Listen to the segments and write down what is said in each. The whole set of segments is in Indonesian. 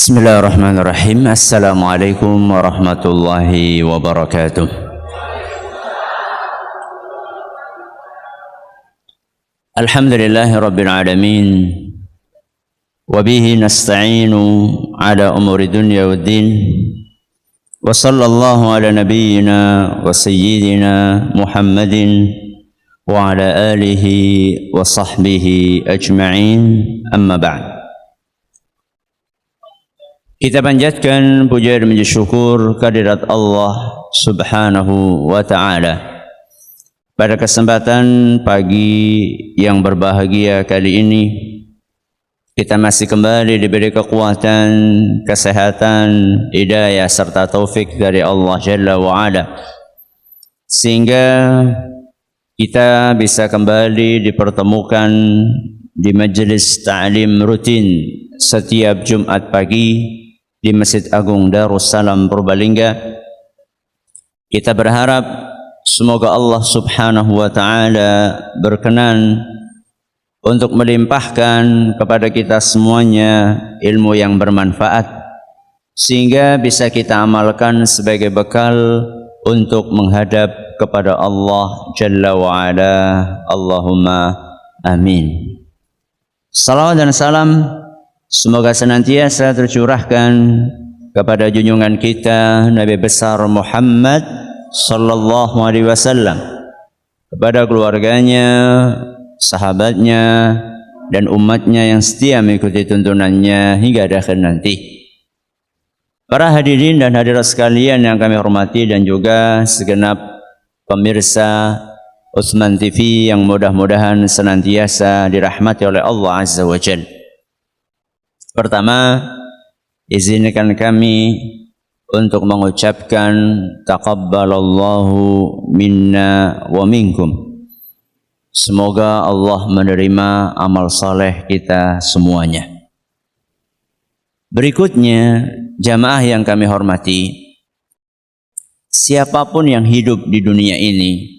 Bismillahirrahmanirrahim. Assalamualaikum warahmatullahi wabarakatuh. Alhamdulillahi rabbil alamin. Wabihi nasta'inu ala umuri dunya waddin. Wa sallallahu ala nabiyyina wa sayyidina Muhammadin wa ala alihi wa sahbihi ajma'in. Amma ba'd. Kita panjatkan puja dan puji syukur kehadirat Allah Subhanahu wa ta'ala. Pada kesempatan pagi yang berbahagia kali ini, kita masih kembali diberi kekuatan, kesehatan, hidayah serta taufik dari Allah Jalla wa Ala, sehingga kita bisa kembali dipertemukan di majelis ta'lim rutin setiap Jumat pagi di Masjid Agung Darussalam Purbalingga. Kita berharap semoga Allah Subhanahu wa ta'ala berkenan untuk melimpahkan kepada kita semuanya ilmu yang bermanfaat, sehingga bisa kita amalkan sebagai bekal untuk menghadap kepada Allah Jalla wa Ala. Allahumma amin. Salawat dan salam semoga senantiasa tercurahkan kepada junjungan kita Nabi besar Muhammad sallallahu alaihi wasallam, kepada keluarganya, sahabatnya, dan umatnya yang setia mengikuti tuntunannya hingga akhir nanti. Para hadirin dan hadirat sekalian yang kami hormati, dan juga segenap pemirsa Utsman TV yang mudah-mudahan senantiasa dirahmati oleh Allah Azza wa Jalla. Pertama, izinkan kami untuk mengucapkan taqabbalallahu minna wa minkum. Semoga Allah menerima amal saleh kita semuanya. Berikutnya, jamaah yang kami hormati, siapapun yang hidup di dunia ini,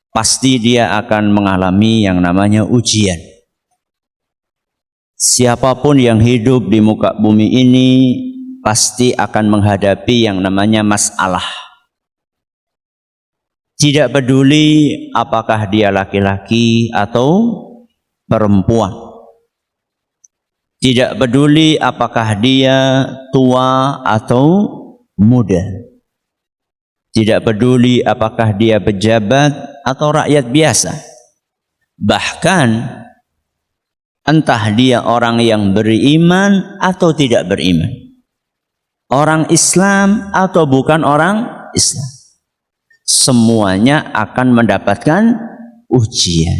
pasti dia akan mengalami yang namanya ujian. Siapapun yang hidup di muka bumi ini pasti akan menghadapi yang namanya masalah. Tidak peduli apakah dia laki-laki atau perempuan. Tidak peduli apakah dia tua atau muda. Tidak peduli apakah dia pejabat atau rakyat biasa. Bahkan entah dia orang yang beriman atau tidak beriman, orang Islam atau bukan orang Islam, semuanya akan mendapatkan ujian.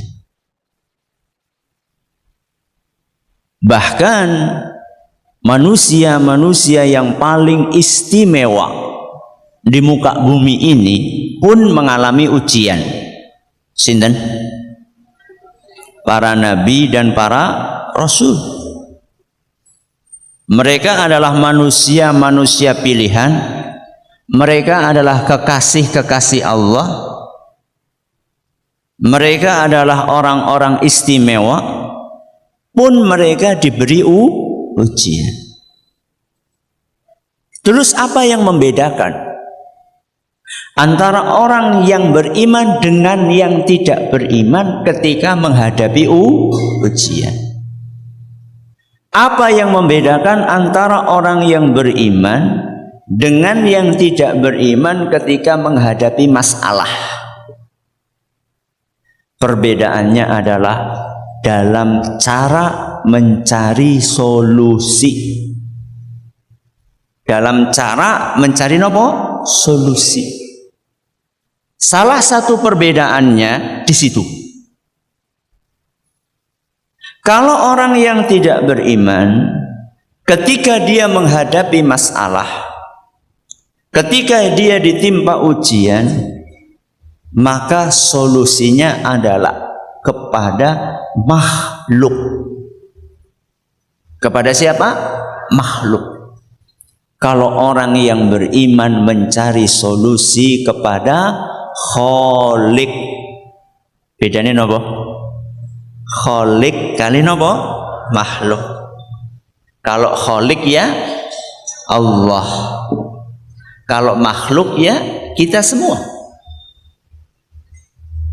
Bahkan manusia-manusia yang paling istimewa di muka bumi ini pun mengalami ujian. Sinten? Para nabi dan para rasul. Mereka adalah manusia-manusia pilihan. Mereka adalah kekasih-kekasih Allah. Mereka adalah orang-orang istimewa, pun mereka diberi ujian. Terus apa yang membedakan antara orang yang beriman dengan yang tidak beriman ketika menghadapi ujian? Apa yang membedakan antara orang yang beriman dengan yang tidak beriman ketika menghadapi masalah? Perbedaannya adalah dalam cara mencari solusi. Dalam cara mencari nopo? Solusi. Salah satu perbedaannya di situ. Kalau orang yang tidak beriman, ketika dia menghadapi masalah, ketika dia ditimpa ujian, maka solusinya adalah kepada makhluk. Kepada siapa? Makhluk. Kalau orang yang beriman mencari solusi kepada Khalik, bedanya nopo? Khalik kali nopo? Makhluk. Kalau khalik ya Allah, kalau makhluk ya kita semua.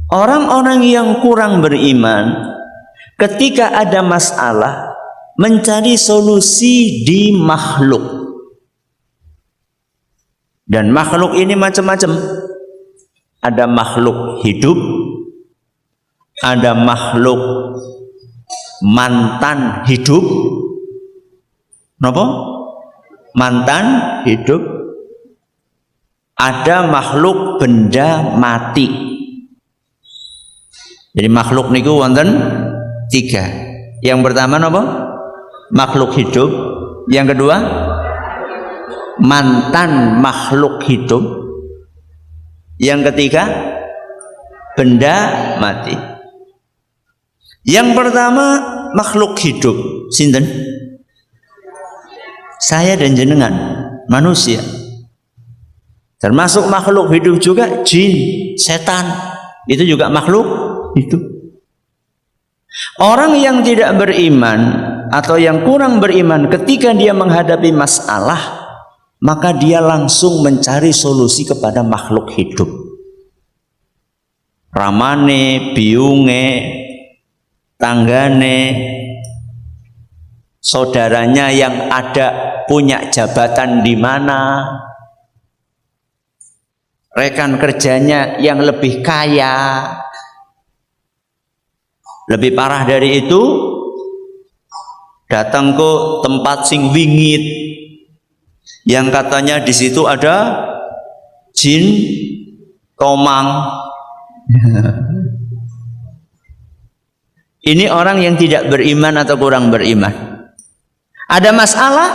Orang-orang yang kurang beriman ketika ada masalah mencari solusi di makhluk. Dan makhluk ini macam-macam. Ada makhluk hidup, ada makhluk mantan hidup. Napa? Mantan hidup. Ada makhluk benda mati. Jadi makhluk niku wonten 3. Yang pertama napa? Makhluk hidup. Yang kedua mantan makhluk hidup. Yang ketiga benda mati. Yang pertama makhluk hidup, sinten? Saya dan jenengan, manusia. Termasuk makhluk hidup juga jin, setan. Itu juga makhluk hidup. Orang yang tidak beriman atau yang kurang beriman ketika dia menghadapi masalah, maka dia langsung mencari solusi kepada makhluk hidup. Ramane, biunge, tanggane, saudaranya yang ada punya jabatan di mana, rekan kerjanya yang lebih kaya. Lebih parah dari itu, datang ke tempat sing wingit yang katanya di situ ada jin tomang. Ini orang yang tidak beriman atau kurang beriman. Ada masalah,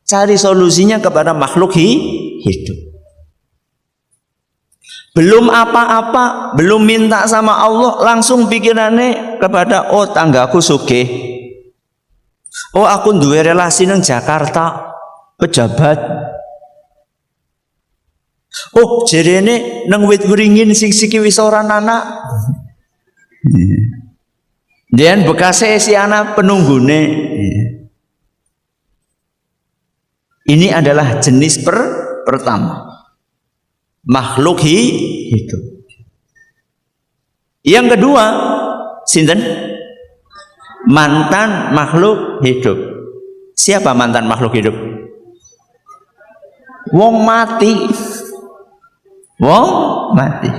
cari solusinya kepada makhluk hidup. Belum apa-apa, belum minta sama Allah, langsung pikirannya kepada tanggaku sugih. Aku duwe relasi nang Jakarta, pejabat. Jerene nang wit wringin sing siki wis ora anak. Dian bekase si anak penunggune. Ini adalah jenis pertama. Makhluk hidup. Yang kedua, sinten? Mantan makhluk hidup. Siapa mantan makhluk hidup? Wong mati. Wong mati.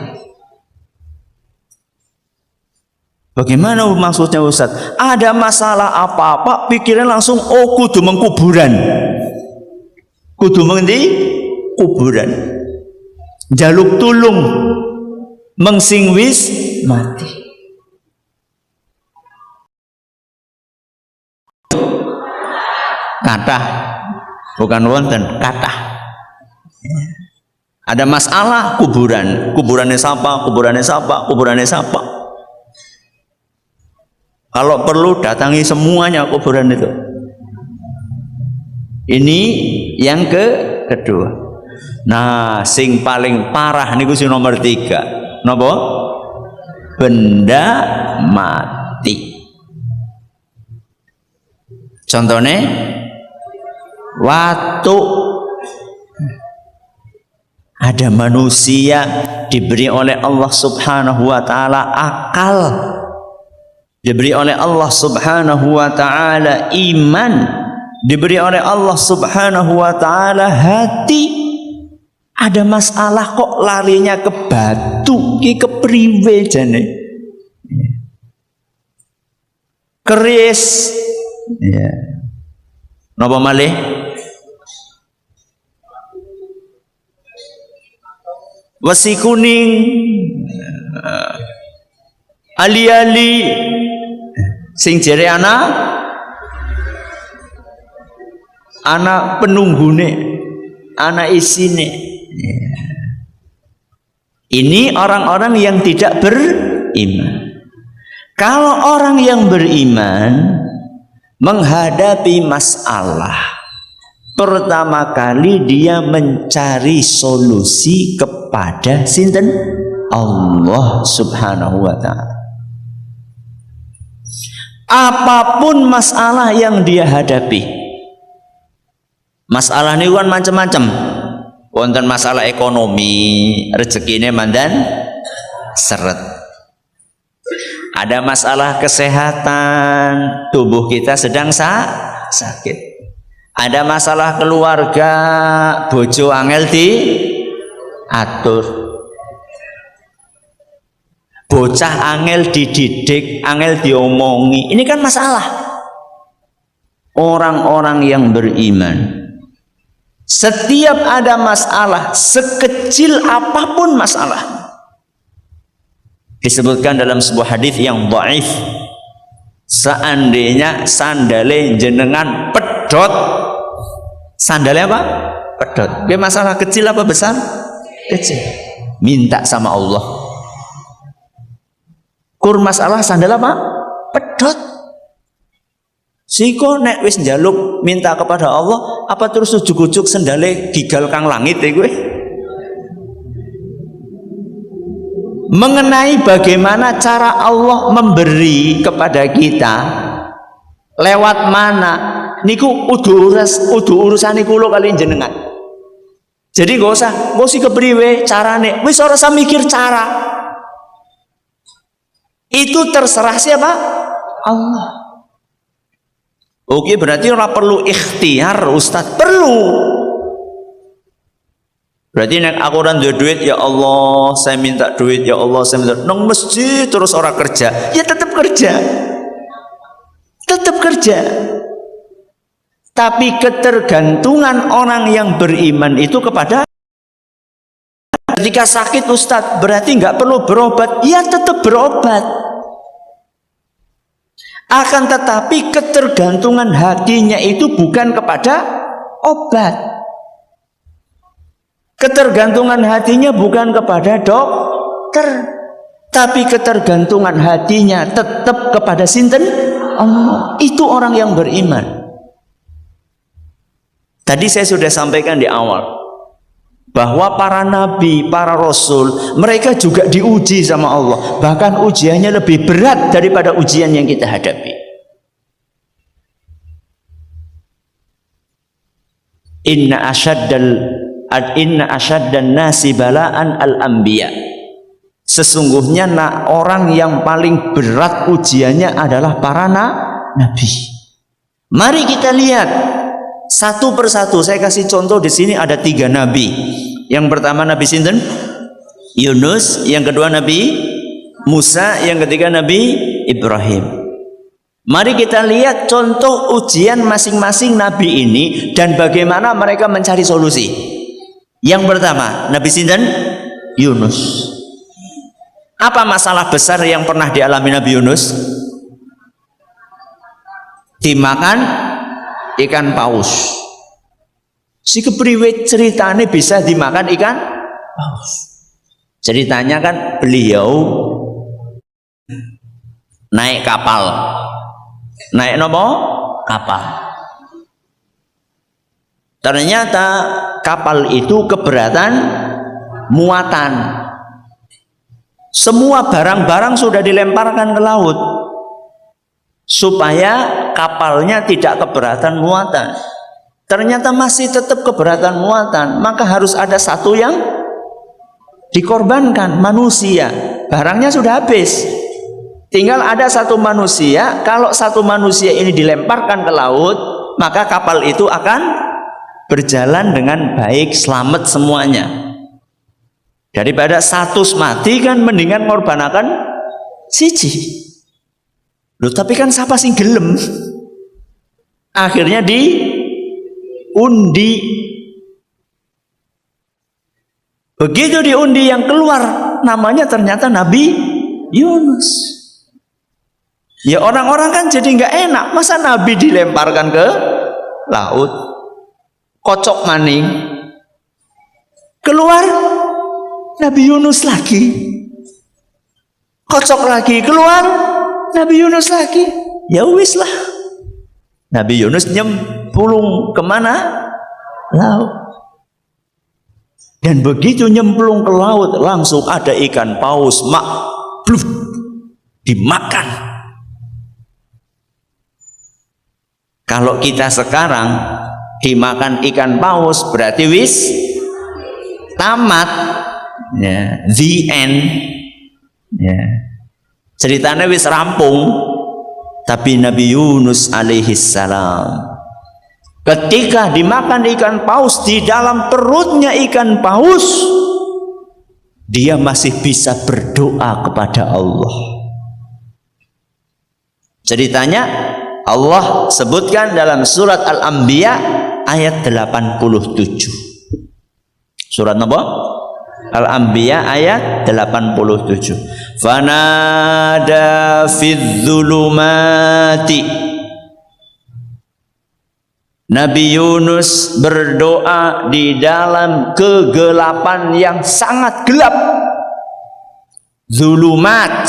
Bagaimana maksudnya Ustaz? Ada masalah apa-apa, pikiran langsung kudu mengkuburan. Kudu mengendi? Kuburan. Jaluk tulung mengsing wis mati. Kathah, bukan wonten, kathah. Ada masalah kuburan, kuburannya siapa, kuburannya siapa, kuburannya siapa. Kalau perlu datangi semuanya kuburan itu. Ini yang kedua. Nah, sing paling parah niku sing nomor 3. Napa? Benda mati. Contohnya watu. Ada manusia diberi oleh Allah Subhanahu wa taala akal. Diberi oleh Allah Subhanahu wa taala iman. Diberi oleh Allah Subhanahu wa taala hati. Ada masalah kok larinya ke batu, ke kepriwe jane. Keris. Ya. Napa malih? Wesi kuning. Ali-ali sing jere anak penunggune, anak isine. Ini orang-orang yang tidak beriman. Kalau orang yang beriman menghadapi masalah, pertama kali dia mencari solusi kepada sinten? Allah Subhanahu wa ta'ala. apapun masalah yang dia hadapi. Masalah ini kan macam-macam. Wonten masalah ekonomi, rezekine mandan seret. Ada masalah kesehatan, tubuh kita sedang sakit. Ada masalah keluarga, bojo angel diatur. Bocah angel dididik, angel diomongi. Ini kan masalah. Orang-orang yang beriman, setiap ada masalah, sekecil apapun masalah, disebutkan dalam sebuah hadis yang dhaif, seandainya sandale jenengan pedot, sandalnya apa? Pedot. Dia masalah kecil apa besar? Kecil. Minta sama Allah. Kur masalah sandal apa? Pedot. Siko nek wis njaluk minta kepada Allah, apa terus ujuk-ujuk sandale gigal kang langit gue? Mengenai bagaimana cara Allah memberi kepada kita, lewat mana, niku udu urusan niku lo kalian jenengan. Jadi gak usah kepriwe carane, wis ora usah mikir cara. Itu terserah siapa? Allah. Oke, berarti ora perlu ikhtiar, Ustaz. Perlu. Berarti nek aku ora duwe duit, ya Allah, saya minta duit, ya Allah, saya minta nang masjid terus ora kerja. Ya tetap kerja. Tetap kerja. Tapi ketergantungan orang yang beriman itu kepada, ketika sakit Ustadz, berarti nggak perlu berobat. Ya tetap berobat. Akan tetapi ketergantungan hatinya itu bukan kepada obat. Ketergantungan hatinya bukan kepada dokter, tapi ketergantungan hatinya tetap kepada sinten? Allah. Itu orang yang beriman. Tadi saya sudah sampaikan di awal bahwa para nabi, para rasul, mereka juga diuji sama Allah. Bahkan ujiannya lebih berat daripada ujian yang kita hadapi. Inna asyaddan nasi bala'an al-anbiya. Sesungguhnya orang yang paling berat ujiannya adalah para nabi. Mari kita lihat satu persatu. Saya kasih contoh di sini ada 3 nabi. Yang pertama Nabi sinten? Yunus. Yang kedua Nabi Musa. Yang ketiga Nabi Ibrahim. Mari kita lihat contoh ujian masing-masing nabi ini dan bagaimana mereka mencari solusi. Yang pertama Nabi sinten? Yunus. Apa masalah besar yang pernah dialami Nabi Yunus? Dimakan ikan paus. Si kepriwe ceritanya bisa dimakan ikan paus? Ceritanya kan beliau naik kapal. Naik nopo? Kapal. Ternyata kapal itu keberatan muatan. Semua barang-barang sudah dilemparkan ke laut supaya kapalnya tidak keberatan muatan. Ternyata masih tetap keberatan muatan. Maka harus ada satu yang dikorbankan, manusia. Barangnya sudah habis, tinggal ada satu manusia. Kalau satu manusia ini dilemparkan ke laut, maka kapal itu akan berjalan dengan baik, selamat semuanya. Daripada satu mati kan mendingan ngorbanakan siji. Loh, tapi kan siapa sing gelem? Akhirnya diundi. Begitu diundi, yang keluar namanya ternyata Nabi Yunus. Ya orang-orang kan jadi nggak enak. Masa Nabi dilemparkan ke laut? Kocok maning. Keluar Nabi Yunus lagi. Kocok lagi. Keluar Nabi Yunus lagi. Ya wis lah. Nabi Yunus nyemplung kemana? Laut. Dan begitu nyemplung ke laut, langsung ada ikan paus bluf, dimakan. Kalau kita sekarang dimakan ikan paus berarti wis tamat, ya, the end, ya. Ceritanya wis rampung. Tapi Nabi Yunus alaihissalam ketika dimakan ikan paus, di dalam perutnya ikan paus, dia masih bisa berdoa kepada Allah. Ceritanya Allah sebutkan dalam surat Al-Anbiya ayat 87. Surat apa? Al-Anbiya ayat 87. Fanada fidz zulumati. Nabi Yunus berdoa di dalam kegelapan yang sangat gelap. Zulumat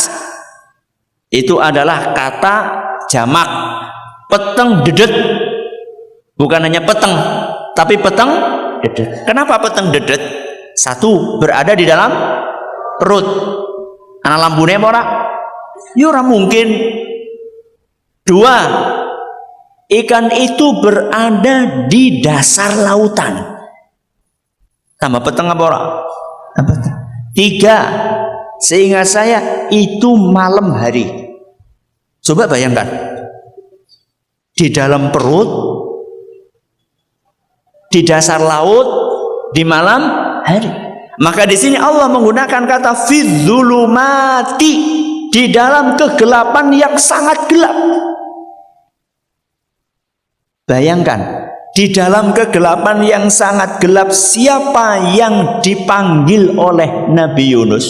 itu adalah kata jamak peteng dedet. Bukan hanya peteng, tapi peteng dedet. Kenapa peteng dedet? Satu, berada di dalam perut. Anak lambune ora? Ya ora mungkin. Dua, ikan itu berada di dasar lautan. Tambah peteng apa ora? Tiga, seingat saya itu malam hari. Coba bayangkan, di dalam perut, di dasar laut, di malam hari. Maka di sini Allah menggunakan kata fidzulumati, di dalam kegelapan yang sangat gelap. Bayangkan, di dalam kegelapan yang sangat gelap, siapa yang dipanggil oleh Nabi Yunus?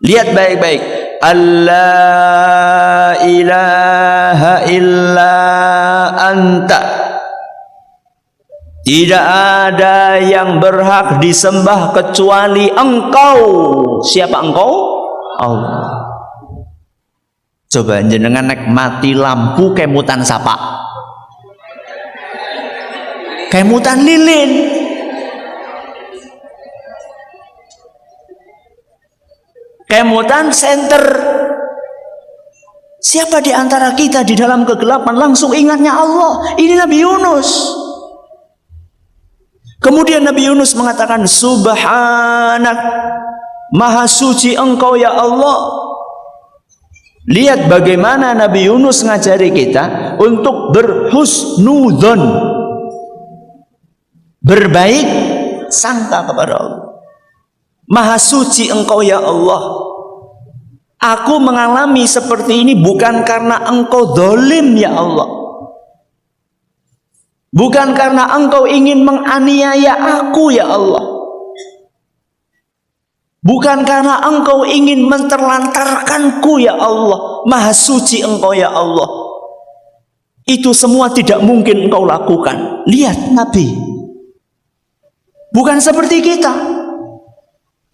Lihat baik-baik. Allah ilaha illa anta. Tidak ada yang berhak disembah kecuali Engkau. Siapa Engkau? Allah. Coba jenengan nek mati lampu kemutan sapa? Kemutan lilin. Kemutan senter. Siapa di antara kita di dalam kegelapan langsung ingatnya Allah? Ini Nabi Yunus. Kemudian Nabi Yunus mengatakan, Subhanak, Maha suci Engkau ya Allah. Lihat bagaimana Nabi Yunus ngajari kita untuk berhusnudzon, berbaik sangka kepada Allah. Maha suci Engkau ya Allah. Aku mengalami seperti ini bukan karena Engkau zalim ya Allah. Bukan karena Engkau ingin menganiaya aku ya Allah. Bukan karena Engkau ingin menterlantarkanku ya Allah. Maha suci Engkau ya Allah. Itu semua tidak mungkin Engkau lakukan. Lihat Nabi, bukan seperti kita.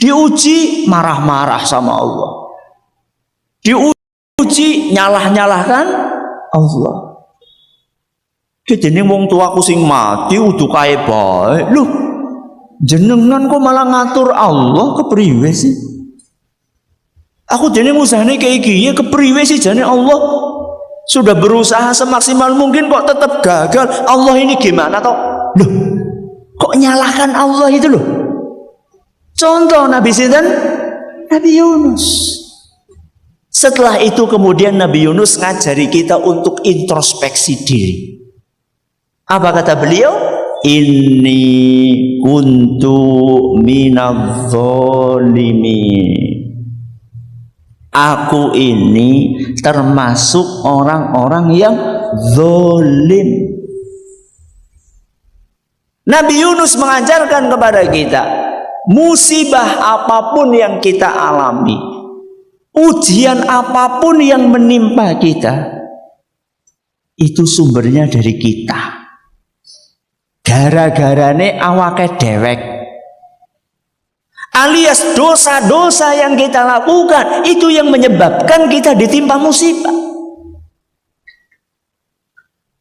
Diuji marah-marah sama Allah. Diuji nyalah-nyalahkan Allah. Jeneng wong tuaku sing mati udu kae bae. Loh, jenengan kok malah ngatur Allah kepriwe sih? Aku jeneng usahane kayak gini kepriwe sih jane Allah? Sudah berusaha semaksimal mungkin kok tetap gagal. Allah ini gimana toh? Loh, kok nyalahkan Allah itu loh? Contoh Nabi sinten? Nabi Yunus. Setelah itu kemudian Nabi Yunus ngajari kita untuk introspeksi diri. Apa kata beliau? Inni kuntu minadz-dzalimin. Aku ini termasuk orang-orang yang zalim. Nabi Yunus mengajarkan kepada kita, musibah apapun yang kita alami, ujian apapun yang menimpa kita, itu sumbernya dari kita. Gara-garane awake dewek, alias dosa-dosa yang kita lakukan itu yang menyebabkan kita ditimpa musibah.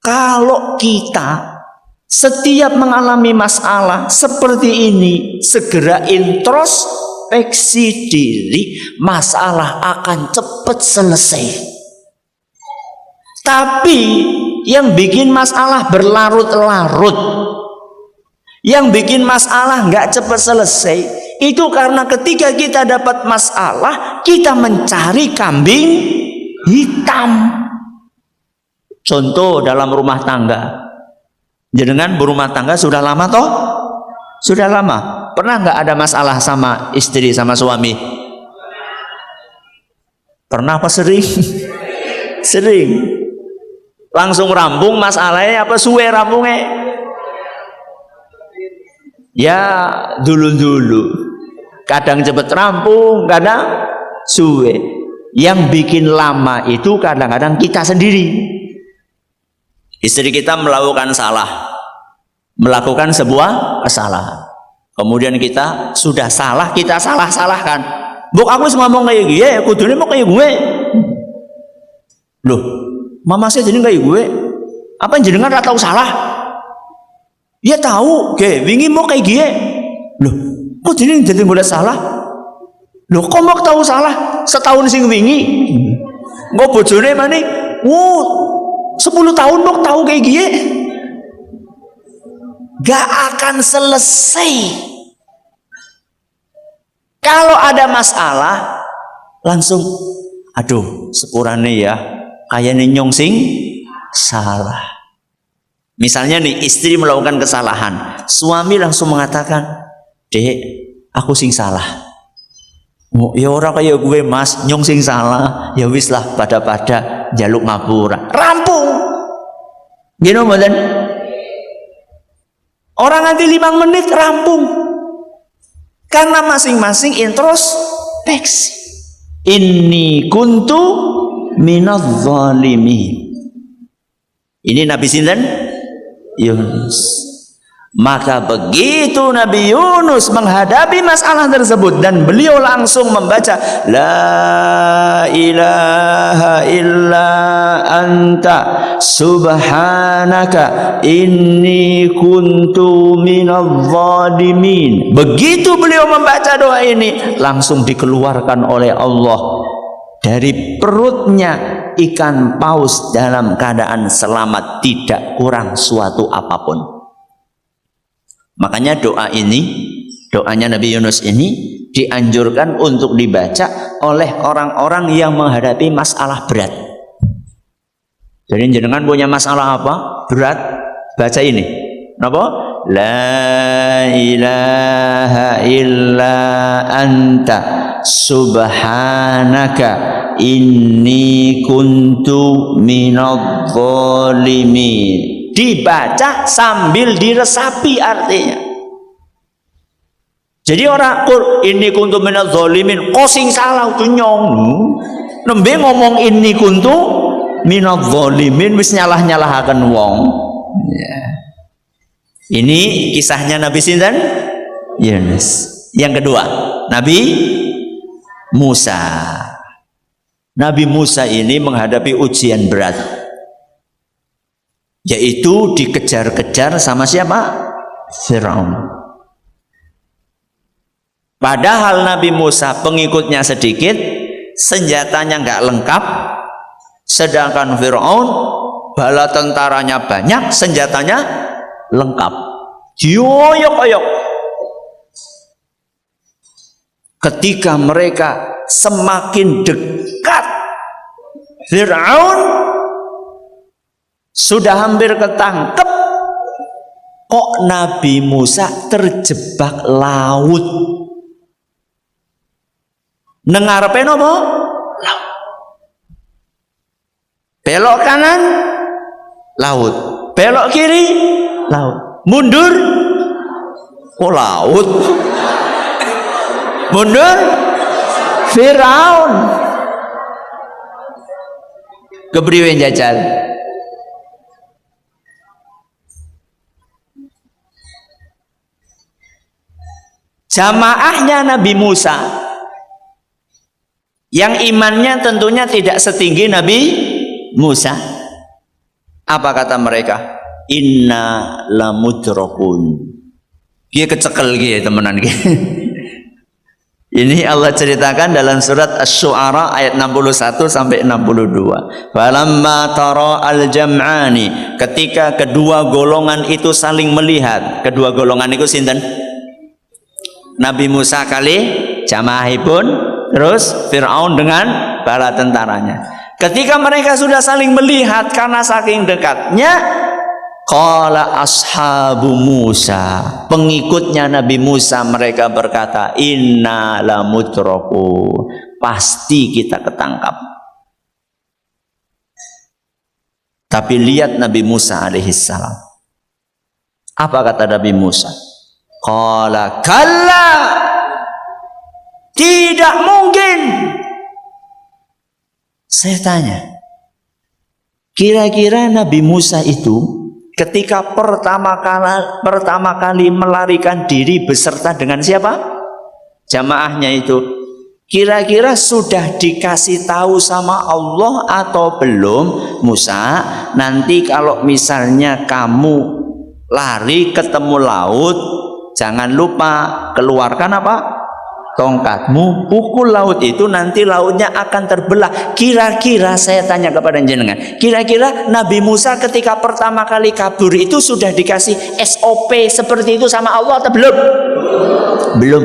Kalau kita setiap mengalami masalah seperti ini segera introspeksi diri, masalah akan cepat selesai. Tapi yang bikin masalah berlarut-larut, yang bikin masalah nggak cepat selesai, itu karena ketika kita dapat masalah, kita mencari kambing hitam. Contoh dalam rumah tangga, jenengan berumah tangga sudah lama toh? Sudah lama. Pernah nggak ada masalah sama istri, sama suami? Pernah apa sering? Sering. Langsung rampung masalahnya apa suwe rampungnya? Ya dulu-dulu. Kadang cepet rampung, kadang suwe. Yang bikin lama itu kadang-kadang kita sendiri. Istri kita melakukan sebuah kesalahan. Kemudian kita sudah salah, kita salah-salahkan. Buk aku ngomong kayak gini, kudune mau kayak gue. Loh, mama saya jadi kayak gue. Apa jenengan ora tahu salah? Ya tahu, ge, wingi mau kayak gini. Loh, kok jadi boleh salah? Loh, kok mau tahu salah? Setahun sing wingi. Nggo bojone maning, 10 tahun mau tahu kayak gini. Gak akan selesai. Kalau ada masalah langsung, aduh sepurane ya, kayaknya nyongsing salah. Misalnya nih, istri melakukan kesalahan, suami langsung mengatakan, "Dek, aku sing salah." Oh, ya orang kayak gue mas, nyongsing salah, ya wis lah pada jaluk ngapura, rampung. Gini mboten? Orang nanti 5 menit rampung. Karena masing-masing introspeksi. Inni kuntu minadh dhalimin. Ini Nabi sinten? Yunus. Maka begitu Nabi Yunus menghadapi masalah tersebut dan beliau langsung membaca La ilaha illa anta subhanaka inni kuntu minadh dhalimin. Begitu beliau membaca doa ini, langsung dikeluarkan oleh Allah dari perutnya ikan paus dalam keadaan selamat, tidak kurang suatu apapun. Makanya doa ini, doanya Nabi Yunus ini dianjurkan untuk dibaca oleh orang-orang yang menghadapi masalah berat. Jadi jenengan punya masalah apa? Berat, baca ini. Napa? La ilaha illa anta subhanaka inni kuntu minadh dhalimin. Dibaca sambil diresapi artinya. Jadi orang ini kuntu minadh dhalimin, kok sing salah itu nyong. Nembe ngomong ini kuntu minadh dhalimin wis nyalah-nyalahaken wong. Ya. Ini kisahnya Nabi sinten? Yunus. Yang kedua, Nabi Musa. Nabi Musa ini menghadapi ujian berat, yaitu dikejar-kejar sama siapa? Firaun. Padahal Nabi Musa pengikutnya sedikit, senjatanya nggak lengkap, sedangkan Firaun bala tentaranya banyak, senjatanya lengkap. Dioyok-oyok. Ketika mereka semakin dekat, Firaun sudah hampir ketangkep, kok Nabi Musa terjebak laut. Nengarepe napa? Laut. Belok kanan, laut. Belok kiri, laut. Mundur, oh laut. Mundur, Firaun. Kepriwe jajal? Jamaahnya Nabi Musa yang imannya tentunya tidak setinggi Nabi Musa, apa kata mereka? Inna lamudrakun. Dia kecekel gitu temenan gitu. Ini Allah ceritakan dalam surat Asy-Syu'ara ayat 61 sampai 62. Falamma tara al-jam'ani, ketika kedua golongan itu saling melihat. Kedua golongan itu sinten? Nabi Musa kali jamaahipun, terus Fir'aun dengan bala tentaranya. Ketika mereka sudah saling melihat karena saking dekatnya, qala ashabu Musa, pengikutnya Nabi Musa, mereka berkata, inna lamudraku, pasti kita ketangkap. Tapi lihat Nabi Musa alaihissalam. Apa kata Nabi Musa? Qala kalla, tidak mungkin. Saya tanya, kira-kira Nabi Musa itu ketika pertama kali melarikan diri beserta dengan siapa? Jamaahnya itu. Kira-kira sudah dikasih tahu sama Allah atau belum? Musa, nanti kalau misalnya kamu lari ketemu laut, jangan lupa keluarkan apa? Tongkatmu, pukul laut itu, nanti lautnya akan terbelah. Kira-kira saya tanya kepada jenengan, kira-kira Nabi Musa ketika pertama kali kabur itu sudah dikasih SOP seperti itu sama Allah atau belum? Belum.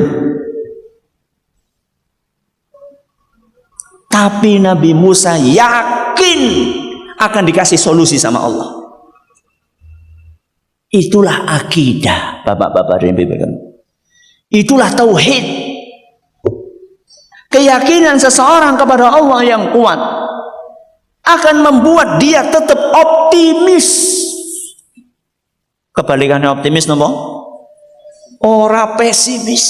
Tapi Nabi Musa yakin akan dikasih solusi sama Allah. Itulah akidah, bapak-bapak dan ibu-ibu. Itulah tauhid. Keyakinan seseorang kepada Allah yang kuat akan membuat dia tetap optimis. Kebalikannya optimis nopo? Ora pesimis.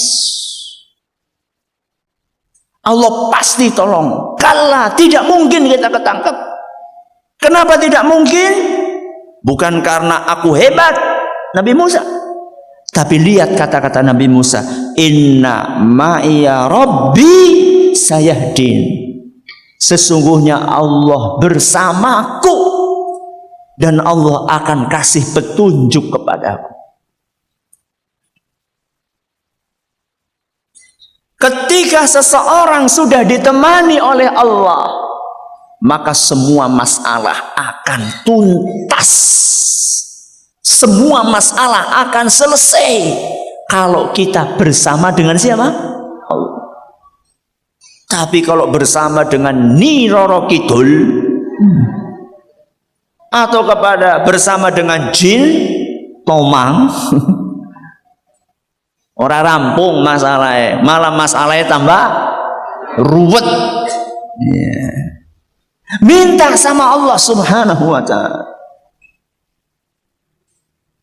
Allah pasti tolong. Kala, tidak mungkin kita ketangkep. Kenapa tidak mungkin? Bukan karena aku hebat, Nabi Musa. Tapi lihat kata-kata Nabi Musa, inna ma'iya rabbi sayahdin, sesungguhnya Allah bersamaku dan Allah akan kasih petunjuk kepadaku. Ketika seseorang sudah ditemani oleh Allah, maka semua masalah akan tuntas. Semua masalah akan selesai kalau kita bersama dengan siapa? Allah. Tapi kalau bersama dengan Nyi Roro Kidul atau bersama dengan jin Tomang, ora rampung masalahnya, malah masalahnya tambah ruwet. Minta sama Allah Subhanahu wa ta'ala.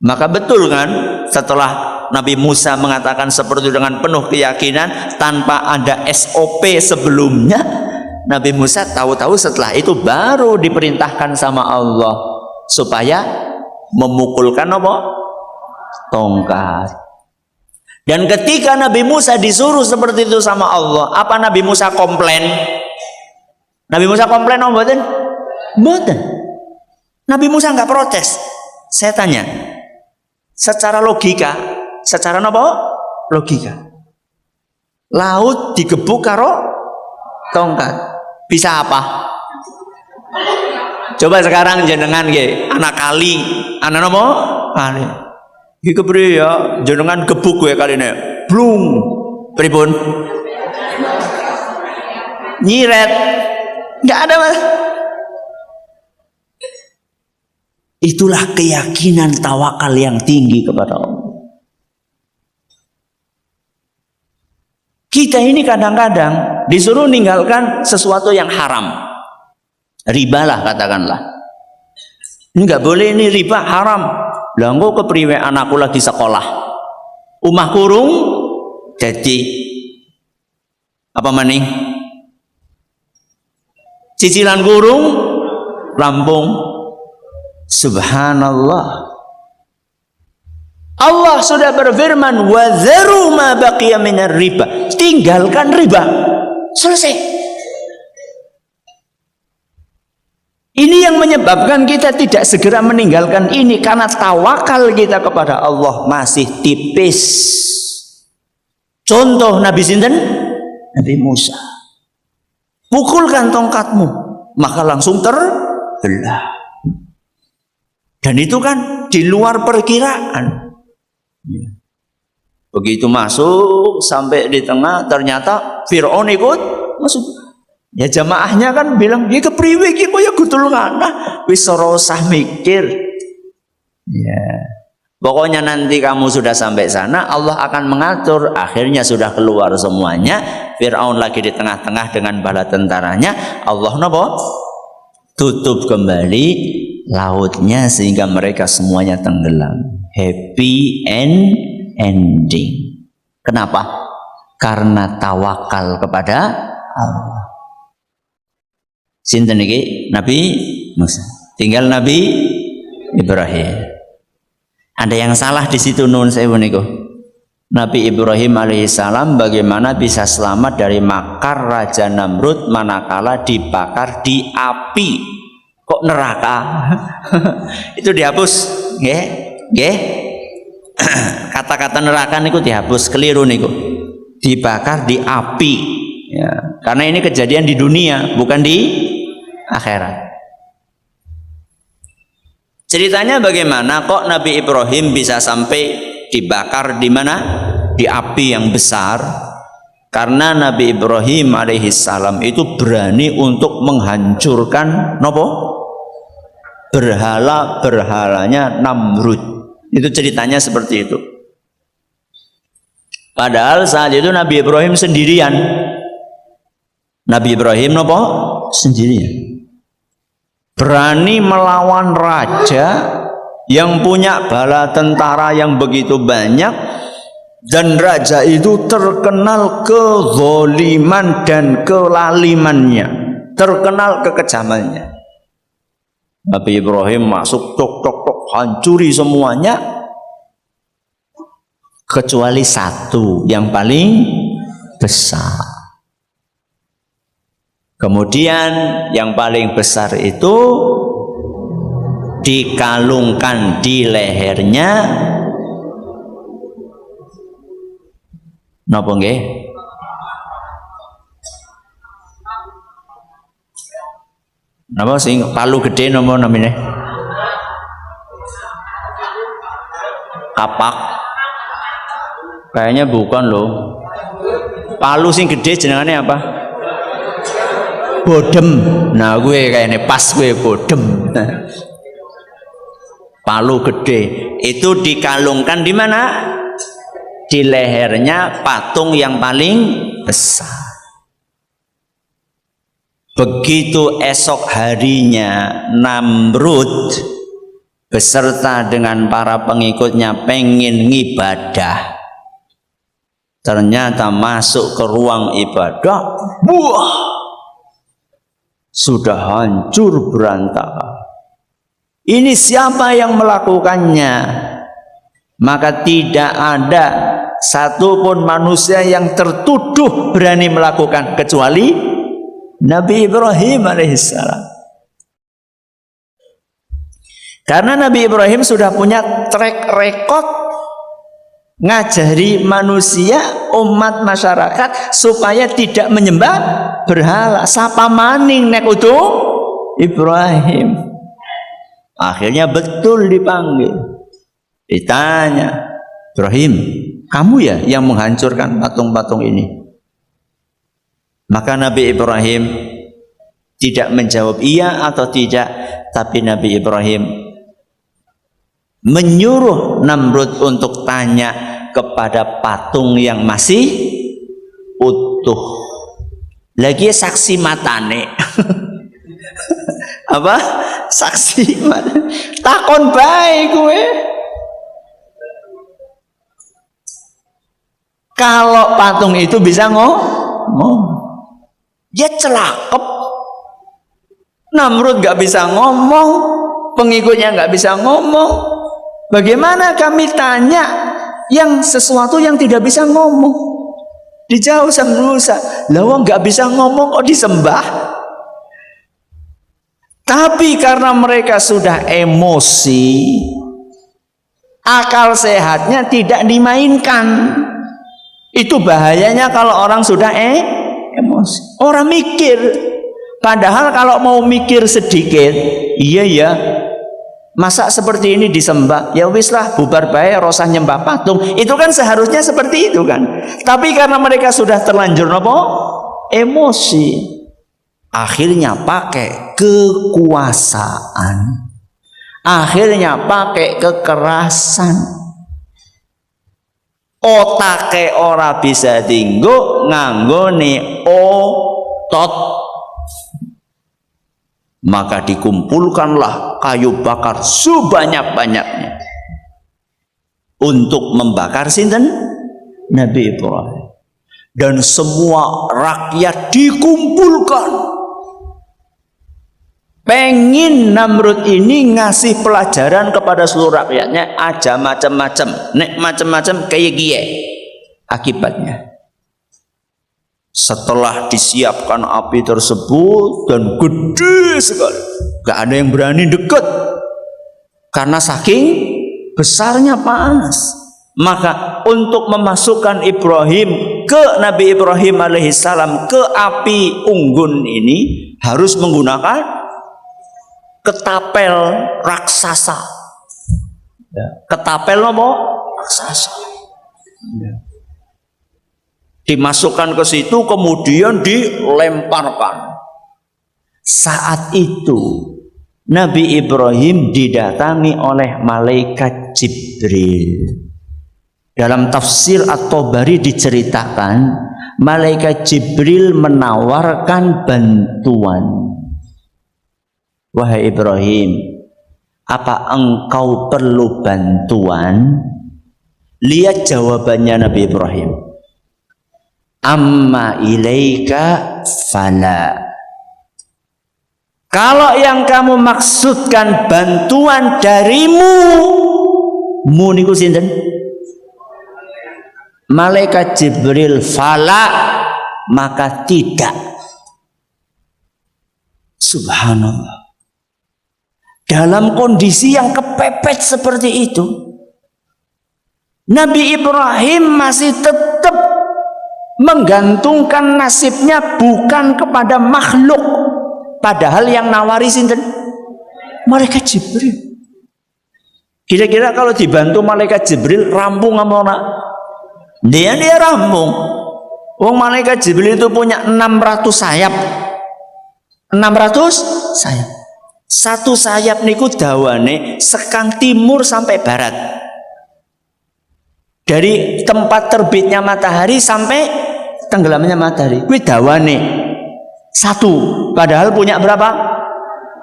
Maka betul kan, setelah Nabi Musa mengatakan seperti itu dengan penuh keyakinan tanpa ada SOP sebelumnya, Nabi Musa tahu-tahu setelah itu baru diperintahkan sama Allah supaya memukulkan apa? Tongkat. Dan ketika Nabi Musa disuruh seperti itu sama Allah, apa Nabi Musa komplain? Nabi Musa komplain apa mboten? Mboten. Nabi Musa nggak protes. Saya tanya, secara logika, secara apa? Logika. Laut digebuk karo tongkat. Bisa apa? Coba sekarang jenengan nggih, anak kali, anak apa? Kali. Iki kepriye ya, jenengan gebuk kowe kaline. Blung. Pripun? Nyiret. Enggak ada, Mas. Itulah keyakinan tawakal yang tinggi kepada Allah. Kita ini kadang-kadang disuruh meninggalkan sesuatu yang haram. Riba lah katakanlah. Ini nggak boleh, ini riba haram. Lah engko kepriwe anakku lagi sekolah. Omah kurung jadi apa maning? Cicilan kurung rampung. Subhanallah. Allah sudah berfirman, wa dzaru ma baqiya minar riba. Tinggalkan riba. Selesai. Ini yang menyebabkan kita tidak segera meninggalkan ini karena tawakal kita kepada Allah masih tipis. Contoh Nabi sinten? Nabi Musa. Pukulkan tongkatmu, maka langsung terbelah. Dan itu kan di luar perkiraan. Begitu masuk sampai di tengah, ternyata Fir'aun ikut masuk. Ya jamaahnya kan bilang, "Ya kepriwe iki kok ya gudul ngana, wis ora usah mikir." Ya. Pokoknya nanti kamu sudah sampai sana, Allah akan mengatur. Akhirnya sudah keluar semuanya. Fir'aun lagi di tengah-tengah dengan bala tentaranya. Allah napa? Tutup kembali lautnya sehingga mereka semuanya tenggelam. Happy ending. Kenapa? Karena tawakal kepada Allah. Sinten iki? Nabi Musa. Tinggal Nabi Ibrahim. Ada yang salah di situ nun sewu niku. Nabi Ibrahim alaihissalam bagaimana bisa selamat dari makar Raja Namrud manakala dibakar di api? Kok neraka? Itu dihapus, nggih? Nggih. Kata-kata neraka niku dihapus, keliru niku. Dibakar di api. Ya, karena ini kejadian di dunia, bukan di akhirat. Ceritanya bagaimana kok Nabi Ibrahim bisa sampai dibakar di mana? Di api yang besar. Karena Nabi Ibrahim alaihissalam itu berani untuk menghancurkan nopo? Berhala-berhalanya Namrud. Itu ceritanya seperti itu. Padahal saat itu Nabi Ibrahim sendirian. Nabi Ibrahim nopo? Sendirian. Berani melawan raja yang punya bala tentara yang begitu banyak, dan raja itu terkenal kezaliman dan kelalimannya, terkenal kekejamannya. Nabi Ibrahim masuk tok hancuri semuanya kecuali satu yang paling besar. Kemudian yang paling besar itu dikalungkan di lehernya. Napa nggih? Napa sing palu gede napa namine? Kapak. Kayaknya bukan loh. Palu sing gede jenengane apa? Bodem. Nah gue kayaknya pas gue bodem. Palu gede itu dikalungkan di mana? Di lehernya patung yang paling besar. Begitu esok harinya Namrud beserta dengan para pengikutnya pengen ngibadah, ternyata masuk ke ruang ibadah, buah, sudah hancur berantakan. Ini siapa yang melakukannya? Maka tidak ada satupun manusia yang tertuduh berani melakukan kecuali Nabi Ibrahim alaihissalam. Karena Nabi Ibrahim sudah punya track record ngajari manusia, umat masyarakat supaya tidak menyembah berhala. Sapa maning nek utuh Ibrahim. Akhirnya betul dipanggil, ditanya, "Ibrahim, kamu ya yang menghancurkan patung-patung ini?" Maka Nabi Ibrahim tidak menjawab iya atau tidak, tapi Nabi Ibrahim menyuruh Namrud untuk tanya kepada patung yang masih utuh. Lagi saksi matane. Apa? Saksi matane. Takon bae kowe. Kalau patung itu bisa ngomong, dia celakep. Namrud gak bisa ngomong, pengikutnya gak bisa ngomong. Bagaimana kami tanya yang sesuatu yang tidak bisa ngomong? Dijauh sama Musa, lawang gak bisa ngomong kok disembah. Tapi karena mereka sudah emosi, akal sehatnya tidak dimainkan. Itu bahayanya kalau orang sudah emosi. Orang mikir. Padahal kalau mau mikir sedikit, iya ya, masa seperti ini disembah, ya wis lah, bubar bae, rosah nyembah patung. Itu kan seharusnya seperti itu kan. Tapi karena mereka sudah terlanjur apa? Emosi. Akhirnya pakai kekuasaan. Akhirnya pakai kekerasan. Otake ora bisa tinggo nganggone otot. Maka dikumpulkanlah kayu bakar sebanyak-banyaknya untuk membakar sinten? Nabi Ibrahim. Dan semua rakyat dikumpulkan. Pengin Namrud ini ngasih pelajaran kepada seluruh rakyatnya aja macam-macam. Nek macam-macam kayak gie. Akibatnya setelah disiapkan api tersebut dan gede sekali, gak ada yang berani dekat karena saking besarnya panas. Maka untuk memasukkan Ibrahim ke Nabi Ibrahim alaihissalam ke api unggun ini harus menggunakan ketapel raksasa. Ketapel apa? Raksasa. Dimasukkan ke situ kemudian dilemparkan. Saat itu Nabi Ibrahim didatangi oleh malaikat Jibril. Dalam tafsir At-Tabari diceritakan malaikat Jibril menawarkan bantuan. Wahai Ibrahim, apa engkau perlu bantuan? Lihat jawabannya Nabi Ibrahim. Amma ilaika fala. Kalau yang kamu maksudkan bantuan darimu, mu niku sinten? Malaikat Jibril, fala, maka tidak. Subhanallah. Dalam kondisi yang kepepet seperti itu, Nabi Ibrahim masih tetap menggantungkan nasibnya bukan kepada makhluk, padahal yang nawari sinten? Malaikat Jibril. Kira-kira kalau dibantu malaikat Jibril rampung apa ora? Dia rampung. Wong malaikat Jibril itu punya 600 sayap. 600 sayap. Satu sayap niku dawane sekang timur sampai barat. Dari tempat terbitnya matahari sampai tenggelamnya matahari. Kuwi dawane satu, padahal punya berapa?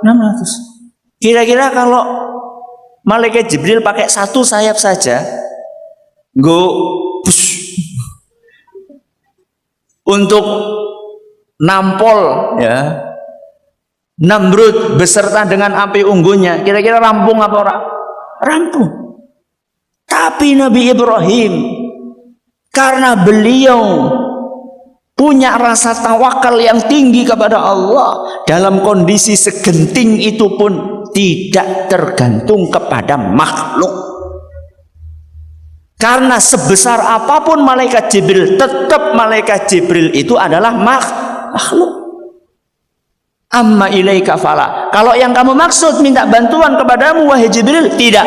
600. Kira-kira kalau malaikat Jibril pakai satu sayap saja, untuk nampol ya Namrud beserta dengan api unggunnya, kira-kira rampung apa ora? Rampung. Tapi Nabi Ibrahim karena beliau punya rasa tawakal yang tinggi kepada Allah, dalam kondisi segenting itu pun tidak tergantung kepada makhluk. Karena sebesar apapun malaikat Jibril, tetap malaikat Jibril itu adalah makhluk. Amma ilaika fala. Kalau yang kamu maksud minta bantuan kepadamu wahai Jibril, tidak.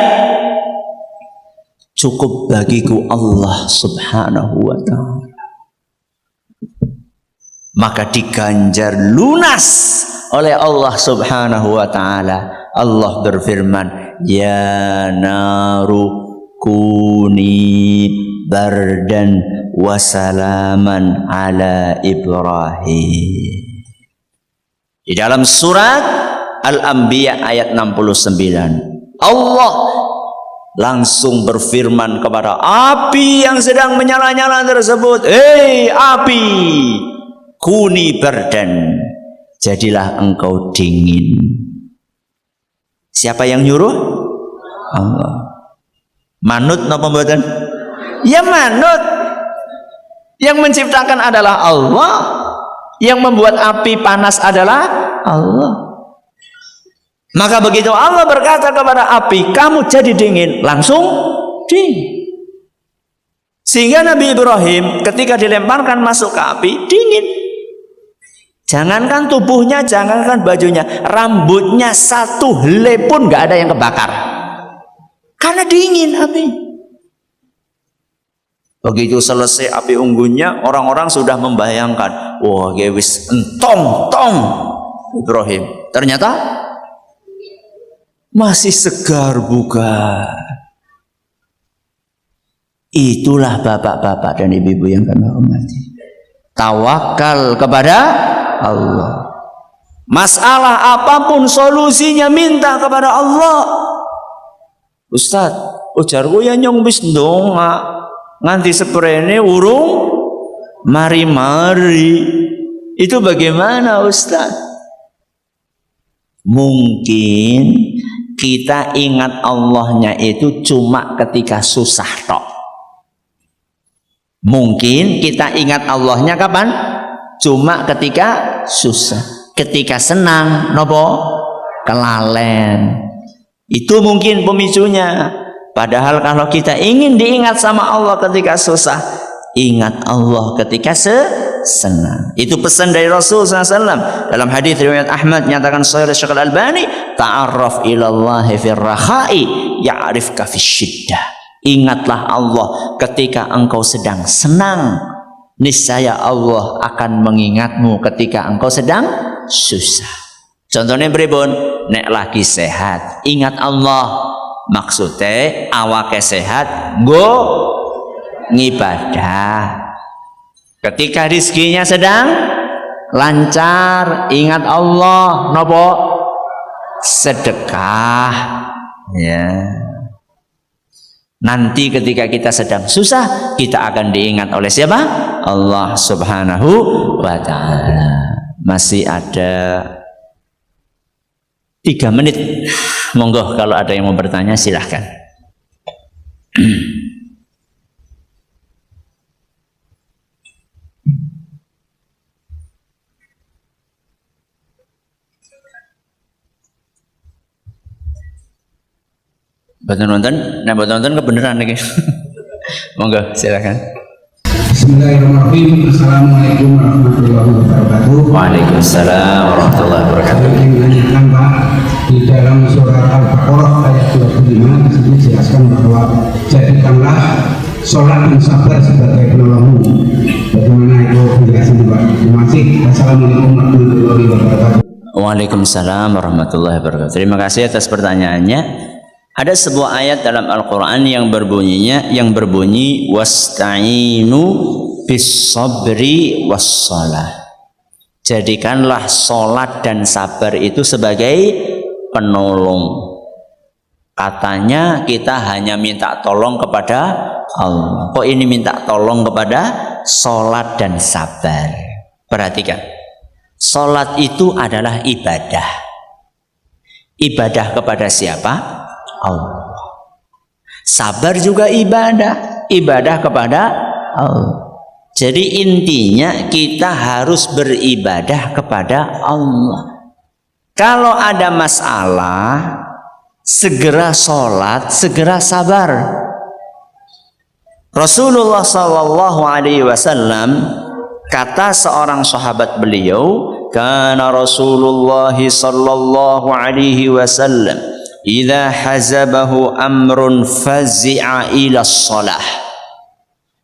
Cukup bagiku Allah subhanahu wa ta'ala. Maka diganjar lunas oleh Allah subhanahu wa ta'ala. Allah berfirman, ya naru kuni bardan wasalaman ala Ibrahim. Di dalam surat Al-Anbiya ayat 69, Allah langsung berfirman kepada api yang sedang menyala-nyala tersebut, hei api, kuni bardan, jadilah engkau dingin. Siapa yang nyuruh? Allah. Manut napa mboten? Ya manut. Yang menciptakan adalah Allah. Yang membuat api panas adalah Allah. Maka begitu Allah berkata kepada api, kamu jadi dingin, langsung dingin. Sehingga Nabi Ibrahim ketika dilemparkan masuk ke api, dingin. Jangankan tubuhnya, jangankan bajunya, rambutnya satu helai pun nggak ada yang kebakar. Karena dingin api. Begitu selesai api unggunnya, orang-orang sudah membayangkan, wah, gewis entong Ibrahim. Ternyata masih segar bukan. Itulah bapak-bapak dan ibu-ibu yang kami hormati. Tawakal kepada Allah. Masalah apapun solusinya minta kepada Allah. Ustaz, ujarku ya nyong wis ndonga nganti seprene urung mari-mari. Itu bagaimana Ustaz? Mungkin kita ingat Allahnya itu cuma ketika susah tok. Mungkin kita ingat Allahnya kapan? Cuma ketika susah. Ketika senang, nopo? Kelalen. Itu mungkin pemicunya. Padahal kalau kita ingin diingat sama Allah ketika susah, ingat Allah ketika senang. Itu pesan dari Rasul SAW. Dalam hadis riwayat Ahmad nyatakan Sahih Syekh Al-Albani, ta'arraf ilallahi fir rakhai ya'rifka fisyiddah. Ingatlah Allah ketika engkau sedang senang, niscaya Allah akan mengingatmu ketika engkau sedang susah. Contohnya pripun? Nek lagi sehat, ingat Allah. Maksudnya awake sehat, go ngibadah. Ketika rizkinya sedang lancar, ingat Allah, nopo? Sedekah. Ya. Nanti ketika kita sedang susah, kita akan diingat oleh siapa? Allah Subhanahu wa ta'ala. Masih ada 3 menit. Monggo kalau ada yang mau bertanya silahkan. Betul nonton, nah betul nonton kebenaran lagi. Monggo silakan. Bismillahirrahmanirrahim. Assalamualaikum warahmatullahi wabarakatuh. Waalaikumsalam warahmatullahi wabarakatuh. Saya ingin menanyakan Pak, di dalam surat Al-Baqarah ayat 25 disini dijelaskan bahwa jadikanlah sholat dan sabar sebagai penolongmu. Bagaimana itu penjelasannya Pak? Terima kasih. Assalamualaikum warahmatullahi wabarakatuh. Waalaikumsalam warahmatullahi wabarakatuh. Terima kasih atas pertanyaannya. Ada sebuah ayat dalam Al-Quran yang berbunyi wasta'inu bis-sabri was-salah. Jadikanlah sholat dan sabar itu sebagai penolong. Katanya kita hanya minta tolong kepada Allah. Kok ini minta tolong kepada sholat dan sabar? Perhatikan, sholat itu adalah ibadah. Ibadah kepada siapa? Allah. Sabar juga ibadah kepada Allah. Jadi intinya kita harus beribadah kepada Allah. Kalau ada masalah, segera sholat, segera sabar. Rasulullah SAW kata seorang sahabat beliau, kana Rasulullah sallallahu alaihi wasallam idza hazabahu amrun fazi'a ila shalah.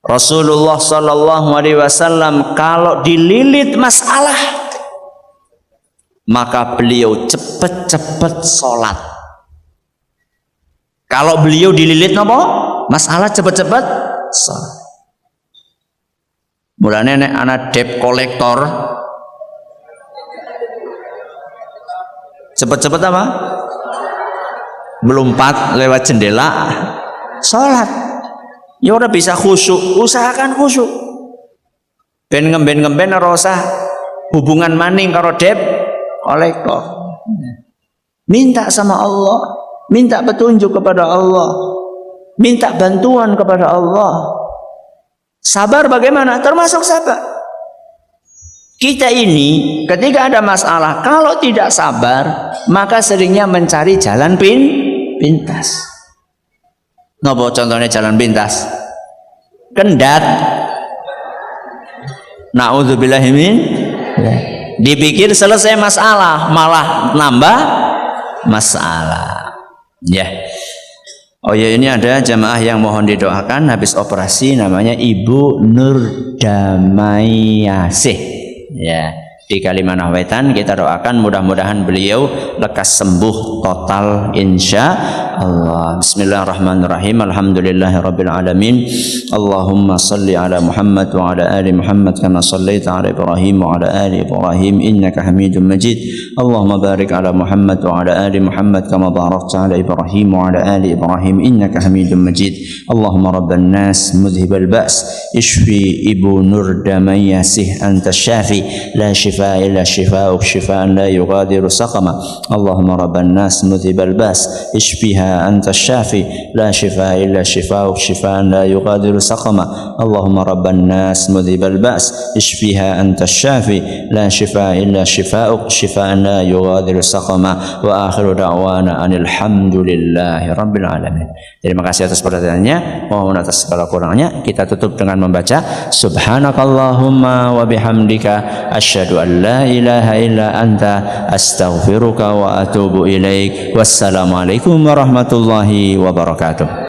Rasulullah sallallahu alaihi wasallam kalau dililit masalah, maka beliau cepat-cepat sholat. Kalau beliau dililit apa? Masalah cepat-cepat sholat. Mulane nek ana debt kolektor cepat-cepat apa? Melompat lewat jendela sholat. Ya udah bisa khusyuk, usahakan khusyuk. Ben ngemben ora usah hubungan maning karo debt kolektor. Minta sama Allah, minta petunjuk kepada Allah, minta bantuan kepada Allah. Sabar bagaimana? Termasuk sabar. Kita ini ketika ada masalah, kalau tidak sabar, maka seringnya mencari jalan pintas. Nopo contohnya jalan pintas? Kendat. Na'udzubillahi min. Dipikir selesai masalah, malah nambah masalah. Ya. Oh ya, ini ada jamaah yang mohon didoakan habis operasi, namanya Ibu Nur Damayasih. Ya, di Kalimantan Wetan, kita doakan mudah-mudahan beliau lekas sembuh total insya Allah. Bismillahirrahmanirrahim. Alhamdulillahirabbil alamin. Allahumma salli ala Muhammad wa ala ali Muhammad kama sallaita ala Ibrahim wa ala ali Ibrahim innaka Hamidum Majid. Allahumma barik ala Muhammad wa ala ali Muhammad kama barakta ala Ibrahim wa ala ali Ibrahim innaka Hamidum Majid. Allahumma rabban nas mudhibal ba's ishfi Ibu Nur Damayasih anta syafi la shifa illa shifaa'uk shifaa'an la yughadiru saqama. Allahumma rabban nas mudhibal ba's ishfiha anta syafi la shifa illa shifaa'uk shifaa'an la yughadiru saqama. Allahumma rabban nas mudhibal ba's ishfiha anta syafi la shifa illa shifaa'uk shifaa'an la yughadiru saqama. Wa akhiru da'wana anil hamdulillahi rabbil alamin. Terima kasih atas perhatiannya. Mohon atas segala kurangnya. Kita tutup dengan membaca subhanakallahumma wa bihamdika asyhadu an la ilaha illa anta astaghfiruka wa atubu ilaik. Wassalamualaikum warahmatullahi wabarakatuh.